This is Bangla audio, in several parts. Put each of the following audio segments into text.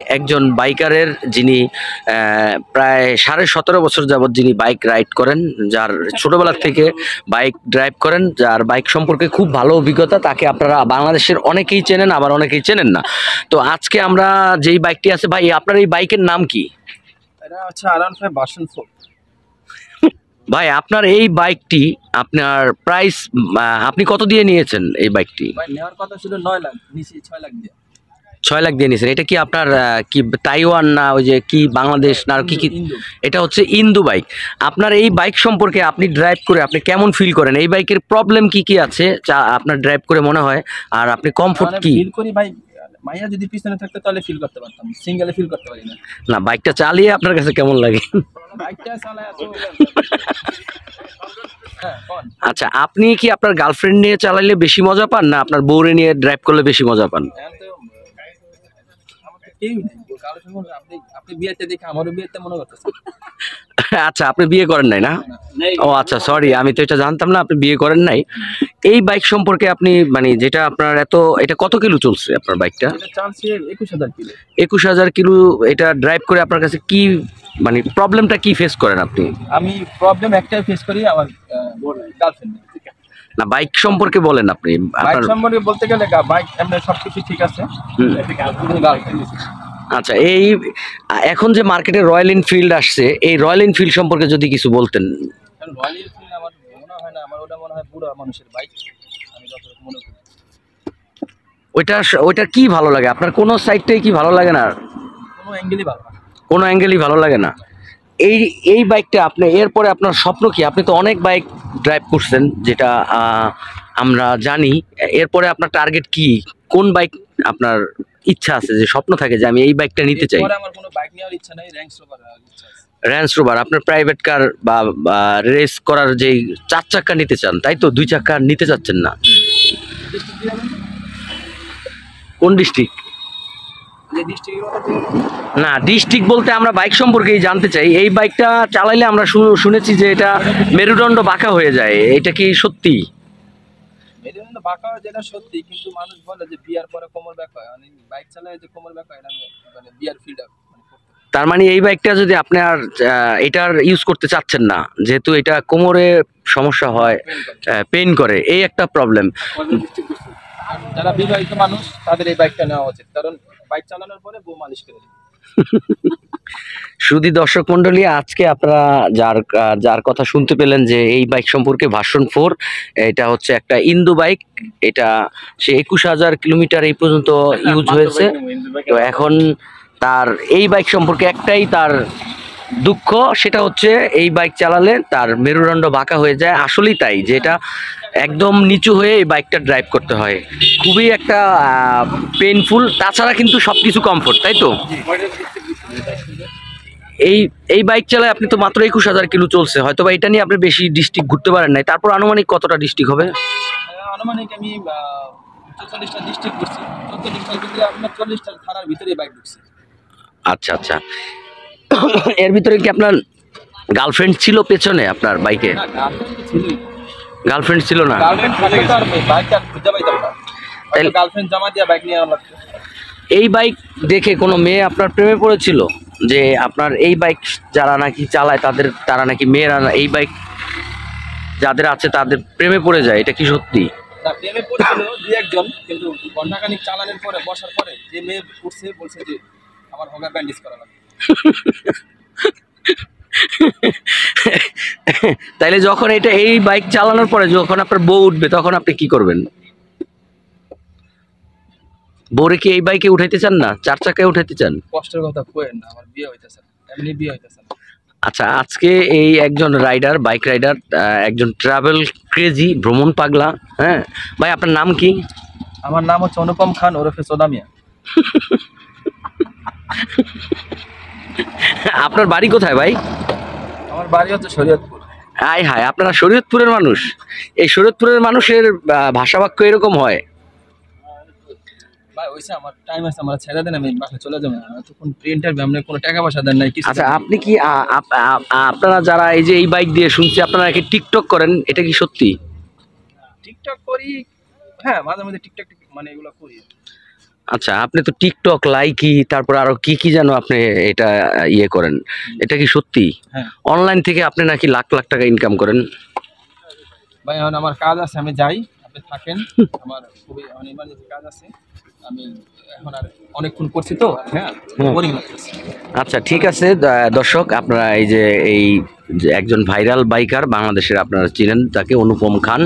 একজন বাইকারের যিনি প্রায় 17.5 বছর যাবত যিনি বাইক রাইড করেন, যার ছোটবেলা থেকে বাইক ড্রাইভ করেন, যার বাইক সম্পর্কে খুব ভালো অভিজ্ঞতা, তাকে আপনারা বাংলাদেশের অনেকেই চেনেন, আবার অনেকেই চেনেন না। তো আজকে আমরা যেই বাইকটি আছে, ভাই আপনার এই বাইকের নাম কি? এটা হচ্ছে R15 ভার্সন 4। ভাই আপনার এই বাইকটি আপনার প্রাইস আপনি কত দিয়ে নিয়েছেন এই বাইকটি? ভাই নেওয়ার কথা ছিল 9 লাখ, নিচে 6 লাখ দিয়ে। 6 লাখ দিয়ে নিয়েছেন। এটা কি আপনার কি তাইওয়ান না ওই যে কি বাংলাদেশ না আর কি কি? এটা হচ্ছে ইন্দু বাইক। আপনার এই বাইক সম্পর্কে আপনি ড্রাইভ করে আপনি কেমন ফিল করেন? এই বাইকের প্রবলেম কি কি আছে যা আপনার ড্রাইভ করে মনে হয়, আর আপনি কমফোর্ট কি ফিল করি ভাই? মাইয়া যদি পিছনে থাকতো তাহলে ফিল করতে পারতাম, সিঙ্গেলে ফিল করতে পারি না। না, বাইকটা চালিয়ে আপনার কাছে কেমন লাগে? বাইকটা চালায় তো আচ্ছা, আপনি কি আপনার গার্লফ্রেন্ড নিয়ে চালাইলে বেশি মজা পান, না আপনার বউরে নিয়ে ড্রাইভ করলে বেশি মজা পান? আপনি বিয়েতে দেখে আমারও বিয়েতে মনে করতেছে। আচ্ছা, আপনি বিয়ে করেন নাই না? ও আচ্ছা, সরি, আমি তো এটা জানতাম না আপনি বিয়ে করেন নাই। এই বাইক সম্পর্কে আপনি মানে যেটা আপনার এটা কত কিলো চলছে আপনার বাইকটা? এটা চালছে 21,000 কিলো। 21,000 কিলো। এটা ড্রাইভ করে আপনার কাছে কি মানে প্রবলেমটা কি ফেস করেন আপনি? আমি প্রবলেম একটাই ফেস করি, আমার গার্লফ্রেন্ড। না, বাইক সম্পর্কে বলেন আপনি। বাইক সম্পর্কে বলতে গেলে বাইক এমনি সবকিছু ঠিক আছে। আচ্ছা, এই এখন যে মার্কেটে রয়্যাল এনফিল্ড আসছে, এই রয়্যাল এনফিল্ড সম্পর্কে যদি কিছু বলতেন। রয়্যাল এনফিল্ড আমার মনে হয় না, আমার ওটা মনে হয় বুড়ো মানুষের বাইক, আমি যতটুকু মনে করি। ওইটা কি ভালো লাগে আপনার? কোন সাইডটাই কি ভালো লাগে না? কোনো অ্যাঙ্গেলই ভালো না। কোনো অ্যাঙ্গেলই ভালো লাগে না। এই বাইকটা আপনি এরপরে আপনার স্বপ্ন কি? আপনি তো অনেক বাইক ড্রাইভ করছেন, যেটা আমরা জানি। এরপরে আপনার টার্গেট কি? কোন বাইক আপনার ইচ্ছা আছে, যে স্বপ্ন থাকে যে আমি এই বাইকটা নিতে চাই? আমার কোনো বাইক নেওয়ার ইচ্ছা নাই, রেঞ্জ রোভার ইচ্ছা আছে। রেঞ্জ রোভার আপনার প্রাইভেট কার বা রেস করার যে 4 চাকা নিতে চান, তাই তো? 2 চাকা নিতে চাচ্ছেন না? কোন ডিস্ট্রিক্ট? না, ডিস্ট্রিক্ট বলতে আমরা বাইক সম্পর্কেই জানতে চাই। এই বাইকটা চালাইলে আমরা শুনেছি যে এটা মেরুদণ্ড বাঁকা হয়ে যায়, এটা কি সত্যি? মেরুদণ্ড বাঁকা হয় যেটা সত্যি, কিন্তু মানুষ বলে যে বিয়ার পরে কোমর ব্যাক হয়, মানে বাইক চালায় যে কোমর ব্যাক হয়, এটা মানে বিয়ার ফিল্ড। তার মানে এই বাইকটা যদি আপনি আর এটার ইউজ করতে চাচ্ছেন না, যেহেতু এটা কোমরে সমস্যা হয়, পেইন করে, এই একটা প্রবলেম। যারা বিবাহিত মানুষ তাদের এই বাইকটা নেওয়া উচিত, কারণ বাইক চালানোর পরে বউ মালিশ করে দেবে। শুধু দর্শক মন্ডলী, আজকে আপনারা যার কথা শুনতে পেলেন যে এই বাইক সম্পর্কে, ভার্সন 4, এটা হচ্ছে একটা ইন্দু বাইক। এটা সে 21,000 কিলোমিটার এই পর্যন্ত ইউজ হয়েছে। তো এখন তার এই বাইক সম্পর্কে একটাই তার দুঃখ, সেটা হচ্ছে এই বাইক চালালে তার মেরুদণ্ড বাঁকা হয়ে যায়। আসলেই তাই, যেটা একদম নিচু হয়ে এই বাইকটা ড্রাইভ করতে হয়, খুবই একটা পেইনফুল। তাছাড়া কিন্তু সবকিছু কমফোর্ট, তাই তো? এই বাইক চালায় আপনি তো মাত্র 21,000 কিলো চলছে, হয়তো বা এটা নিয়ে আপনি বেশি ডিস্ট্রিক্ট ঘুরতে পারেন নাই। তারপর আনুমানিক কতটা ডিস্ট্রিক্ট হবে? আনুমানিক আমি 44টা ডিস্ট্রিক্ট ঘুরছি। 44টার ভিতরে আপনার 40টা থানার ভিতরে বাইক ঢুকছি। আচ্ছা আচ্ছা, এর ভিতরে কি আপনার গার্লফ্রেন্ড ছিল পেছনে আপনার বাইকে? গার্লফ্রেন্ড ছিল না? গার্লফ্রেন্ড জমা দিয়ে বাইক নিয়ে আমরা। এই বাইক দেখে কোনো মেয়ে আপনার প্রেমে পড়েছিল? যে আপনার এই বাইক যারা নাকি চালায় তারা নাকি মেয়েরা এই বাইক যাদের আছে তাদের প্রেমে পড়ে যায়, এটা কি সত্যি? না, প্রেমে পড়ছিল 2-1 জন, কিন্তু ঘন্টাখানিক চালানোর পরে, বসার পরে যে মেয়ে উঠছে বলছে যে আমার হোগা ব্যান্ডেজ করা লাগবে। তাইলে যখন এই বাইক চালানোর পরে যখন আপনার বউ উঠবে, তখন আপনি কি করবেন? বউরে কি এই বাইকে উঠাইতে চান না, 4 চাকায় উঠাইতে চান? কষ্টের কথা কইেন না, আমার বিয়ে হইতেছে না, এমনি বিয়ে হইতেছে না। আচ্ছা, আজকে এই একজন রাইডার, বাইক রাইডার, একজন ট্রাভেল ক্রেজি, ভ্রমণ পাগলা। হ্যাঁ ভাই, আপনার নাম কি? আমার নাম হচ্ছে অনুপম খান ওরফে সোদামিয়া। আপনার বাড়ি কোথায় ভাই? আমার বাড়ি হচ্ছে শরীয়তপুর। হায় হায়, আপনারা শরীয়তপুরের মানুষ? এই শরীয়তপুরের মানুষের ভাষা বাক্য এরকম হয়? ভাই ওইসে আমার টাইম আছে, আমার ছেড়ে দেন, আমি বাসায় চলে যাবো। তখন ইন্টারভিউ, আমরা কোনো টাকা পয়সা দেন নাই কিছু। আচ্ছা, আপনি কি আপনারা যারা এই যে এই বাইক দিয়ে শুনছি আপনারা কি টিকটক করেন, এটা কি সত্যি? টিকটক করি, হ্যাঁ, মাঝে মাঝে টিকটক মানে এগুলো করি। আচ্ছা, আপনি তো টিকটক লাইকি তারপর আরো কি কি যেন আপনি এটা ইয়ে করেন, এটা কি সত্যি? হ্যাঁ অনলাইন থেকে আপনি নাকি লাখ লাখ টাকা ইনকাম করেন? ভাই, এখন আমার কাজ আছে, আমি যাই, আপনি থাকেন। আমার খুবই ইমার্জেন্সি কাজ আছে, আমি এখন আর অনেকক্ষণ করছি তো, হ্যাঁ হুম। বোরিং লাগতেছে। আচ্ছা ঠিক আছে, দর্শক আপনারা এই যে একজন ভাইরাল বাইকার বাংলাদেশের আপনারা চিনেন তাকে, অনুপম খান।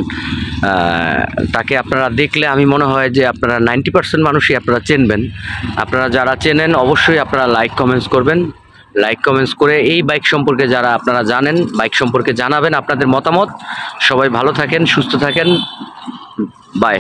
তাকে আপনারা দেখলে আমি মনে হয় যে আপনারা 90% মানুষই আপনারা চিনবেন। আপনারা যারা চেনেন অবশ্যই আপনারা লাইক কমেন্টস করবেন, লাইক কমেন্টস করে এই বাইক সম্পর্কে যারা আপনারা জানেন বাইক সম্পর্কে জানাবেন আপনাদের মতামত। সবাই ভালো থাকেন, সুস্থ থাকেন, বাই।